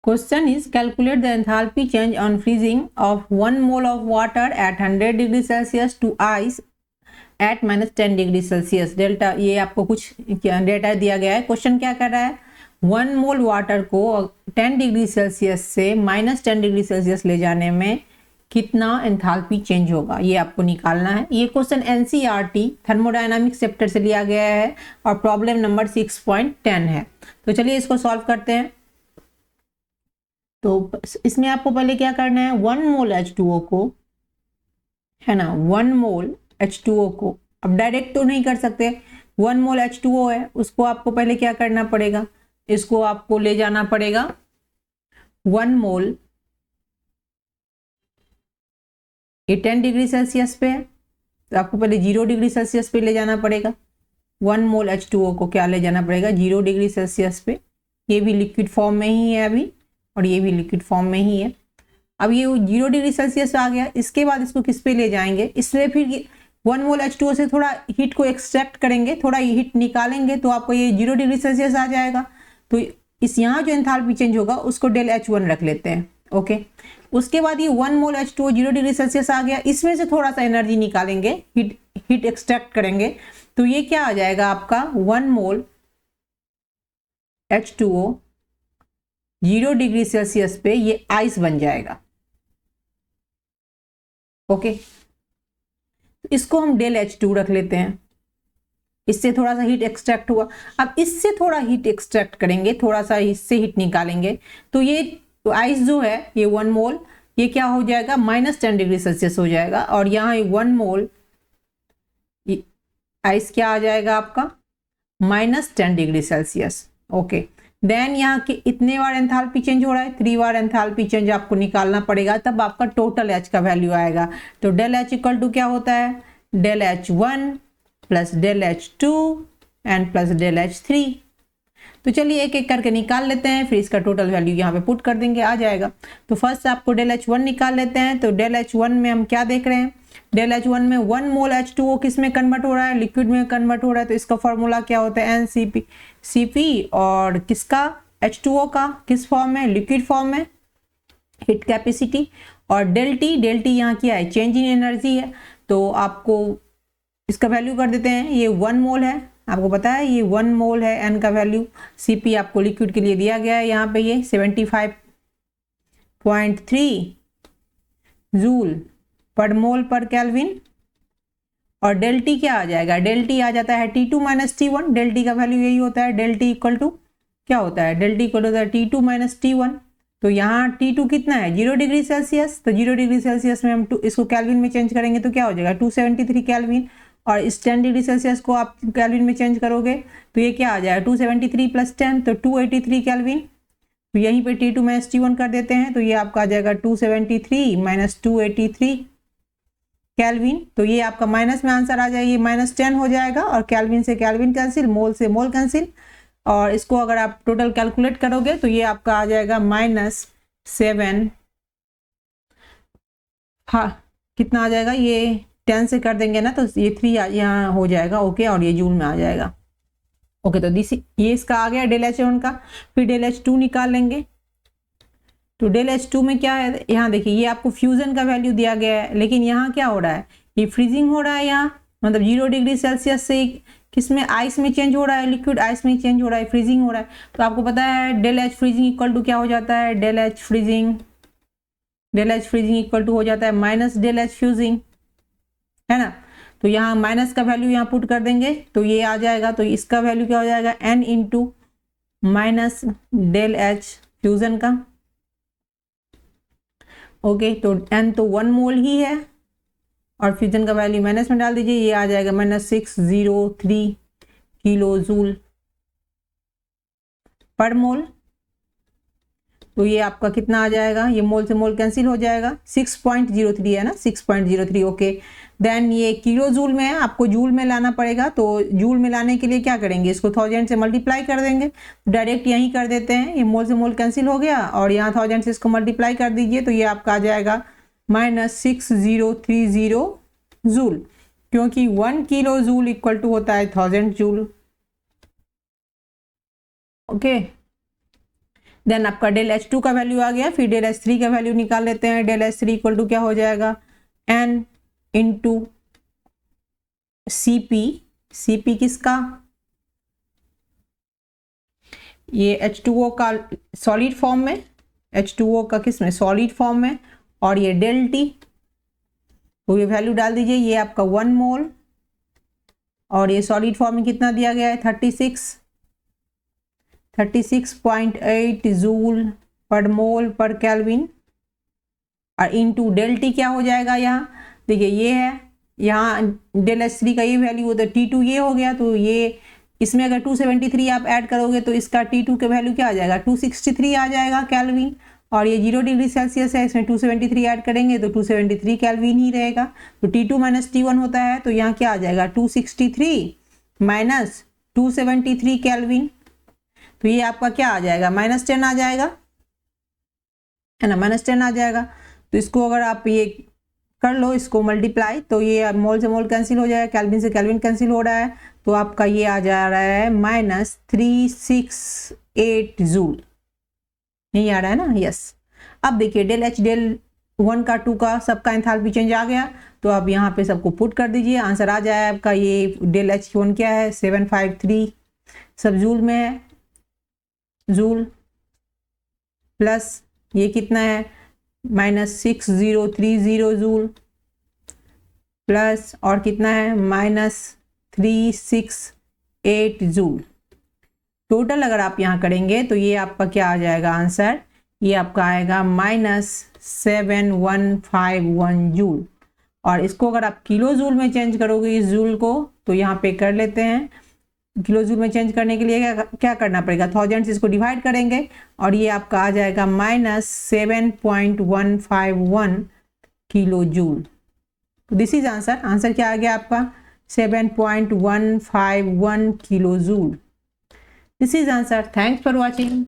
Question is calculate the enthalpy change on freezing of 1 mole of water at 100 degree Celsius to ice at -10 degree Celsius delta. ये आपको कुछ data दिया गया है। Question क्या कर रहा है, 1 मोल वाटर को 10 डिग्री सेल्सियस से -10 डिग्री सेल्सियस ले जाने में कितना एंथैल्पी चेंज होगा, ये आपको निकालना है। ये क्वेश्चन एनसीईआरटी थर्मोडायनामिक्स चैप्टर से लिया गया है और प्रॉब्लम नंबर 6.10 है। तो चलिए इसको सॉल्व करते हैं। तो इसमें आपको पहले क्या करना है, 1 मोल H2O को, है ना, 1 मोल H2O को, अब डायरेक्ट तो नहीं कर सकते, 1 मोल H2O है, उसको आपको पहले क्या करना पड़ेगा, इसको आपको ले जाना पड़ेगा 1 मोल, ये 10 डिग्री सेल्सियस पे है, तो आपको पहले 0 डिग्री सेल्सियस पे ले जाना पड़ेगा। 1 मोल H2O को क्या ले जाना पड़ेगा, 0 डिग्री सेल्सियस पे। ये भी लिक्विड फॉर्म में ही है अभी, और ये भी लिक्विड फॉर्म में ही है। अब ये 0 डिग्री सेल्सियस आ गया, इसके बाद इसको किस पे ले जाएंगे, इसमें फिर 1 मोल H2O से थोड़ा हीट को एक्सट्रैक्ट करेंगे, थोड़ा हीट निकालेंगे, तो आपको ये 0 डिग्री सेल्सियस आ जाएगा। तो इस यहाँ जो एंथैल्पी चेंज होगा उसको डेल H1 रख लेते हैं। ओके, उसके बाद ये 1 मोल H2O 0 डिग्री सेल्सियस आ गया, इसमें से थोड़ा सा एनर्जी निकालेंगे, हीट एक्सट्रैक्ट करेंगे, तो ये क्या आ जाएगा आपका 1 मोल H2O 0 डिग्री सेल्सियस पे ये आइस बन जाएगा। ओके, इसको हम डेल H2 रख लेते हैं, इससे थोड़ा सा हीट एक्सट्रैक्ट हुआ। अब इससे थोड़ा हीट एक्सट्रैक्ट करेंगे, थोड़ा सा इससे हीट निकालेंगे, तो ये तो आइस जो है ये 1 मोल, ये क्या हो जाएगा, -10 डिग्री सेल्सियस हो जाएगा, और यहाँ 1 मोल आइस क्या आ जाएगा आपका, -10 डिग्री सेल्सियस। ओके, देन यहाँ के इतने बार एंथैल्पी चेंज हो रहा है, 3 बार एंथैल्पी चेंज आपको निकालना पड़ेगा, तब आपका टोटल H का वैल्यू आएगा। तो डेल H इक्वल टू क्या होता है, del H1 plus del H2 and plus del H3। तो चलिए एक एक करके निकाल लेते हैं, फिर इसका टोटल वैल्यू यहाँ पे पुट कर देंगे, आ जाएगा। तो फर्स्ट आपको डेल H1 निकाल लेते हैं। तो डेल H1 में हम क्या देख रहे हैं, डेल H1 में 1 मोल H2O किस में कन्वर्ट हो रहा है, लिक्विड में कन्वर्ट हो रहा है, तो इसका फॉर्मूला क्या होता है, NCP, और किसका, H2O का किस फॉर्म में, लिक्विड फॉर्म में, हीट कैपेसिटी, और डेल टी यहाँ क्या है, चेंज इन एनर्जी है। तो आपको इसका वैल्यू कर देते हैं, ये 1 मोल है, आपको पता है ये 1 मोल है, एन का वैल्यू, CP आपको लिक्विड के लिए दिया गया है यहाँ पे, ये 75.3 जूल पर मोल पर केल्विन, और डेल टी क्या आ जाएगा, डेल टी आ जाता है T2 - T1, डेल टी का वैल्यू यही होता है, डेल टी इक्वल टू क्या होता है, डेल टी इक्वल होता है T2 - T1। तो यहाँ T2 कितना है, 0 डिग्री सेल्सियस, तो 0 डिग्री सेल्सियस में हम इसको कैल्विन में चेंज करेंगे तो क्या हो जाएगा, 273 कैल्विन, और इस 10 डिग्री सेल्सियस को आप कैल्विन में चेंज करोगे तो ये क्या आ जाएगा, 273 + 10 तो 283 कैल्विन। तो यहीं पे T2 - T1 कर देते हैं, तो ये आपका आ जाएगा 273 - 283 कैल्विन। तो ये आपका माइनस में आंसर आ जाएगा, ये -10 हो जाएगा, और कैल्विन से कैल्विन कैंसिल, मोल से मोल कैंसिल, और इसको अगर आप टोटल कैलकुलेट करोगे तो ये आपका आ जाएगा -7, हाँ कितना आ जाएगा, ये 10 से कर देंगे ना तो ये 3 यहाँ हो जाएगा। ओके, और ये जूल में आ जाएगा। ओके, तो ये इसका आ गया डेल H1 का। फिर डेल H2 निकाल लेंगे। तो डेल H2 में क्या है, यहाँ देखिए ये आपको फ्यूजन का वैल्यू दिया गया है, लेकिन यहाँ क्या हो रहा है, ये फ्रीजिंग हो रहा है यहाँ, मतलब 0 डिग्री सेल्सियस से किस में, आइस में चेंज हो रहा है, लिक्विड आइस में चेंज हो रहा है, फ्रीजिंग हो रहा है। तो आपको पता है del H freezing equal to क्या हो जाता है, del H freezing equal to हो जाता है माइनस डेल H फ्यूजिंग, है ना। तो यहाँ माइनस का वैल्यू यहाँ पुट कर देंगे तो ये आ जाएगा, तो इसका वैल्यू क्या हो जाएगा, N into minus del H fusion का। ओके, तो N तो 1 मोल ही है, और फ्यूजन का वैल्यू माइनस में डाल दीजिए, ये आ जाएगा -603 किलो जूल पर मोल। तो ये आपका कितना आ जाएगा, ये मोल से मोल कैंसिल हो जाएगा, 6.03 है ना, 6.03। ओके, देन ये किलो जूल में है, आपको जूल में लाना पड़ेगा। तो जूल में लाने के लिए क्या करेंगे, इसको 1000 से मल्टीप्लाई कर देंगे, डायरेक्ट यहीं कर देते हैं, ये मोल से मोल कैंसिल हो गया, और यहाँ 1000 से इसको मल्टीप्लाई कर दीजिए, तो ये आपका आ जाएगा -6030 जूल, क्योंकि 1 किलो जूल इक्वल टू होता है 1000 जूल। ओके, देन आपका डेल H2 का वैल्यू आ गया, फिर डेल H3 का वैल्यू निकाल लेते हैं। डेल H3 इक्वल टू क्या हो जाएगा, N इंटू CP, CP किसका, ये H2O का सॉलिड फॉर्म में, H2O का किस में, सॉलिड फॉर्म में, और ये डेल T, तो ये वैल्यू डाल दीजिए, ये आपका 1 मोल, और ये सॉलिड फॉर्म में कितना दिया गया है, 36.8 जूल पर मोल पर केल्विन, और इनटू डेल T क्या हो जाएगा, यहाँ देखिए ये है, यहाँ डेल H3 का ये वैल्यू हो, तो T2 ये हो गया, तो ये इसमें अगर 273 आप ऐड करोगे तो इसका T2 का वैल्यू क्या आ जाएगा, 263 आ जाएगा केल्विन, और ये 0 डिग्री सेल्सियस है, इसमें 273 ऐड करेंगे तो 273 केल्विन ही रहेगा। तो T2 माइनस T1 होता है, तो यहाँ क्या आ जाएगा, 263 माइनस 273 केल्विन, तो ये आपका क्या आ जाएगा, -10 आ जाएगा, है ना, -10 आ जाएगा। तो इसको अगर आप ये कर लो, इसको मल्टीप्लाई, तो ये मोल से मोल कैंसिल हो जाएगा, केल्विन से केल्विन कैंसिल हो रहा है, तो आपका ये आ जा रहा है -368 जूल, नहीं आ रहा है ना, यस। अब देखिए डेल H, डेल 1 का 2 का सबका एंथैल्पी चेंज आ गया, तो अब यहाँ पे सबको पुट कर दीजिए, आंसर आ जाए आपका, ये डेल H1 क्या है, 753 सब जूल में है, जूल प्लस ये कितना है, -6030 जूल, प्लस और कितना है, -368 जूल। टोटल अगर आप यहाँ करेंगे तो ये आपका क्या आ जाएगा आंसर, ये आपका आएगा -7151 जूल। और इसको अगर आप किलो जूल में चेंज करोगे इस जूल को, तो यहाँ पे कर लेते हैं, किलो जूल में चेंज करने के लिए क्या करना पड़ेगा, 1000 से इसको डिवाइड करेंगे, और ये आपका आ जाएगा -7.151 किलो जूल। तो दिस इज आंसर, आंसर क्या आ गया आपका, 7.151 kilo joule. This is answer. Thanks for watching.